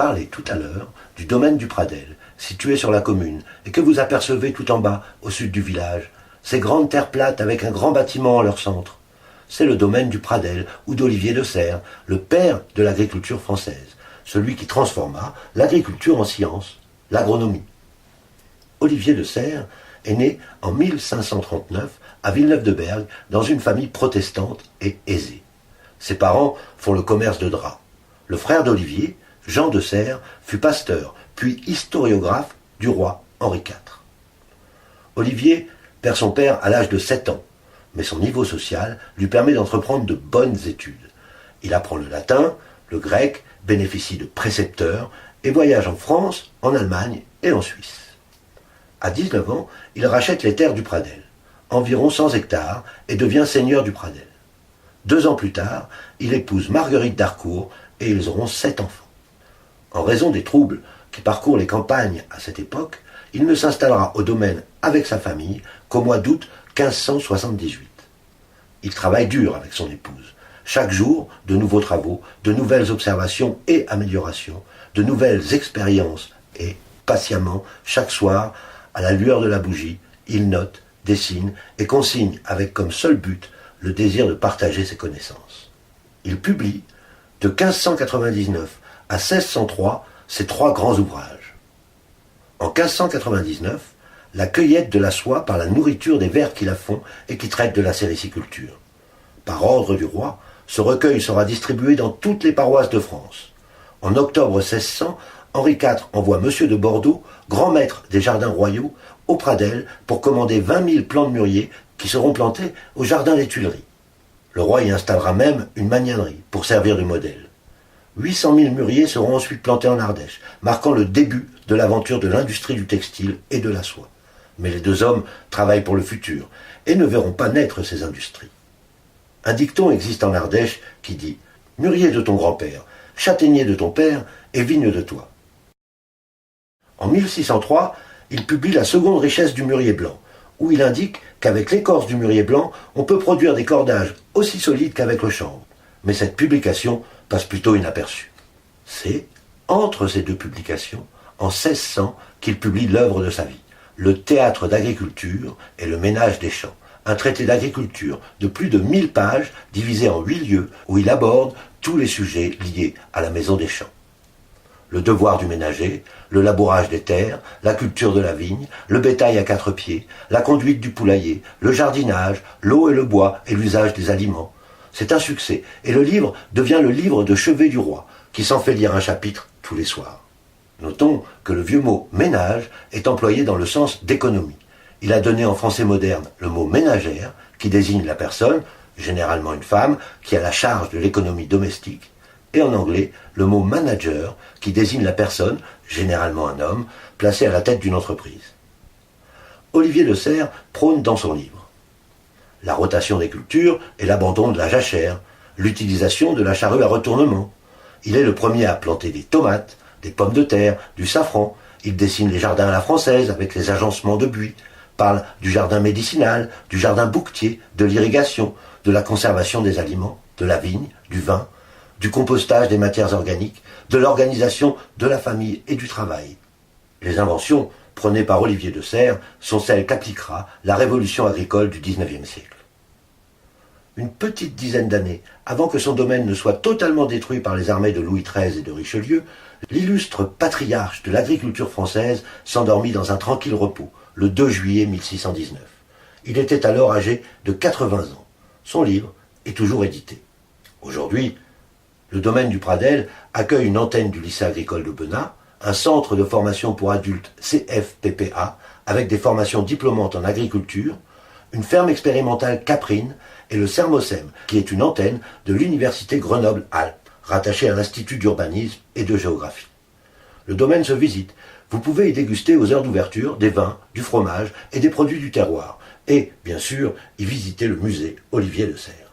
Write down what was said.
parlé tout à l'heure du domaine du Pradel, situé sur la commune, et que vous apercevez tout en bas, au sud du village, ces grandes terres plates avec un grand bâtiment en leur centre. C'est le domaine du Pradel ou d'Olivier de Serres, le père de l'agriculture française, celui qui transforma l'agriculture en science, l'agronomie. Olivier de Serres est né en 1539 à Villeneuve-de-Berg dans une famille protestante et aisée. Ses parents font le commerce de draps. Le frère d'Olivier, Jean de Serres, fut pasteur, puis historiographe du roi Henri IV. Olivier perd son père à l'âge de 7 ans, mais son niveau social lui permet d'entreprendre de bonnes études. Il apprend le latin, le grec, bénéficie de précepteurs et voyage en France, en Allemagne et en Suisse. À 19 ans, il rachète les terres du Pradel, environ 100 hectares, et devient seigneur du Pradel. 2 ans plus tard, il épouse Marguerite d'Harcourt et ils auront 7 enfants. En raison des troubles qui parcourent les campagnes à cette époque, il ne s'installera au domaine avec sa famille qu'au mois d'août 1578. Il travaille dur avec son épouse. Chaque jour, de nouveaux travaux, de nouvelles observations et améliorations, de nouvelles expériences et, patiemment, chaque soir, à la lueur de la bougie, il note, dessine et consigne avec comme seul but le désir de partager ses connaissances. Il publie, de 1599 à 1603, ses 3 grands ouvrages. En 1599, la cueillette de la soie par la nourriture des vers qui la font et qui traitent de la sériciculture. Par ordre du roi, ce recueil sera distribué dans toutes les paroisses de France. En octobre 1600, Henri IV envoie M. de Bordeaux, grand maître des jardins royaux, au Pradel pour commander 20 000 plants de mûriers qui seront plantés au jardin des Tuileries. Le roi y installera même une magnanerie pour servir de modèle. 800 000 mûriers seront ensuite plantés en Ardèche, marquant le début de l'aventure de l'industrie du textile et de la soie. Mais les 2 hommes travaillent pour le futur et ne verront pas naître ces industries. Un dicton existe en Ardèche qui dit « Mûrier de ton grand-père, châtaignier de ton père et vigne de toi ». En 1603, il publie La seconde richesse du mûrier blanc, où il indique qu'avec l'écorce du mûrier blanc, on peut produire des cordages aussi solides qu'avec le chanvre. Mais cette publication passe plutôt inaperçue. C'est, entre ces 2 publications, en 1600, qu'il publie l'œuvre de sa vie, Le théâtre d'agriculture et le ménage des champs, un traité d'agriculture de plus de 1000 pages divisé en 8 lieux où il aborde tous les sujets liés à la maison des champs. Le devoir du ménager, le labourage des terres, la culture de la vigne, le bétail à 4 pieds, la conduite du poulailler, le jardinage, l'eau et le bois et l'usage des aliments. C'est un succès et le livre devient le livre de chevet du roi, qui s'en fait lire un chapitre tous les soirs. Notons que le vieux mot « ménage » est employé dans le sens d'économie. Il a donné en français moderne le mot « ménagère » qui désigne la personne, généralement une femme, qui a la charge de l'économie domestique, et en anglais le mot « manager » qui désigne la personne, généralement un homme, placé à la tête d'une entreprise. Olivier de Serres prône dans son livre la rotation des cultures et l'abandon de la jachère, l'utilisation de la charrue à retournement. Il est le premier à planter des tomates, des pommes de terre, du safran. Il dessine les jardins à la française avec les agencements de buis, parle du jardin médicinal, du jardin bouquetier, de l'irrigation, de la conservation des aliments, de la vigne, du vin, du compostage des matières organiques, de l'organisation de la famille et du travail. Les inventions prônées par Olivier de Serres sont celles qu'appliquera la révolution agricole du XIXe siècle. Une petite dizaine d'années avant que son domaine ne soit totalement détruit par les armées de Louis XIII et de Richelieu, l'illustre patriarche de l'agriculture française s'endormit dans un tranquille repos le 2 juillet 1619. Il était alors âgé de 80 ans. Son livre est toujours édité. Aujourd'hui, le domaine du Pradel accueille une antenne du lycée agricole de Benat, un centre de formation pour adultes CFPPA avec des formations diplômantes en agriculture, une ferme expérimentale caprine et le Sermosem, qui est une antenne de l'université Grenoble-Alpes, rattachée à l'Institut d'urbanisme et de géographie. Le domaine se visite. Vous pouvez y déguster aux heures d'ouverture des vins, du fromage et des produits du terroir. Et, bien sûr, y visiter le musée Olivier de Serres.